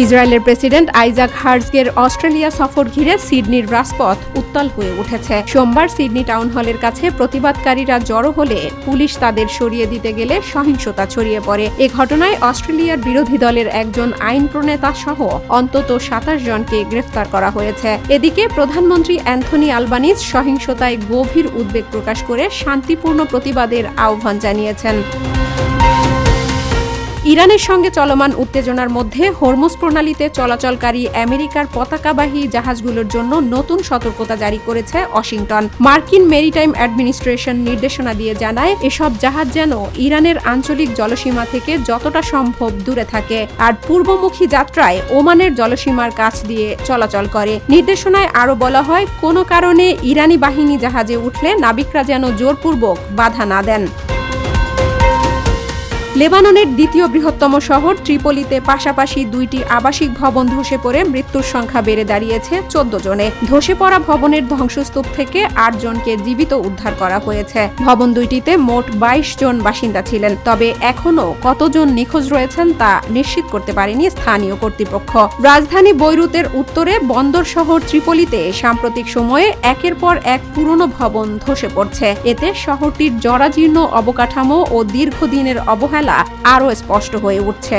ইসরায়েলের president Isaac হার্জগের Australia সফর ঘিরে সিডনির রাজপথ উত্তাল হয়ে উঠেছে। সোমবার সিডনি টাউন হলের কাছে প্রতিবাদকারীরা জড়ো হলে পুলিশ তাদের সরিয়ে দিতে গেলে সহিংসতা ছড়িয়ে পড়ে। এ ঘটনায় অস্ট্রেলিয়ার বিরোধী দলের একজন আইন প্রণেতা সহ অন্তত ২৭ জনকে গ্রেফতার করা হয়েছে। এদিকে প্রধানমন্ত্রী অ্যান্থনি আলবানিজ সহিংসতায় গভীর উদ্বেগ প্রকাশ করে শান্তিপূর্ণ প্রতিবাদের আহ্বান জানিয়েছেন। ইরানের সঙ্গে চলমান উত্তেজনার মধ্যে হরমুজ প্রণালীতে চলাচলকারী আমেরিকার পতাকাবাহী জাহাজগুলোর জন্য নতুন সতর্কতা জারি করেছে ওয়াশিংটন। মার্কিন মেরিটাইম অ্যাডমিনিস্ট্রেশন নির্দেশনা দিয়ে জানায়, এসব জাহাজ যেন ইরানের আঞ্চলিক জলসীমা থেকে যতটা সম্ভব দূরে থাকে আর পূর্বমুখী যাত্রায় ওমানের জলসীমার কাছ দিয়ে চলাচল করে। নির্দেশনায় আরও বলা হয়, কোনো কারণে ইরানি বাহিনী জাহাজে উঠলে নাবিকরা যেন জোরপূর্বক বাধা না দেন। লেবাননের দ্বিতীয় বৃহত্তম শহর ত্রিপোলিতে পাশাপাশি দুইটি আবাসিক ভবন ধসে পড়ে মৃত্যুর সংখ্যা বেড়ে দাঁড়িয়েছে ১৪ জনে। ধসে পড়া ভবনের ধ্বংসস্তূপ থেকে ৮ জনকে জীবিত উদ্ধার করা হয়েছে। ভবন দুইটিতে মোট ২২ জন বাসিন্দা ছিলেন, তবে এখনও কতজন নিখোঁজ রয়েছেন তা নিশ্চিত করতে পারেনি স্থানীয় কর্তৃপক্ষ। রাজধানী বৈরুতের উত্তরে বন্দর শহর ত্রিপোলিতে সাম্প্রতিক সময়ে একের পর এক পুরনো ভবন ধসে পড়ছে। এতে শহরটির জরাজীর্ণ অবকাঠামো ও দীর্ঘদিনের অবহেলা আরও স্পষ্ট হয়ে উঠছে।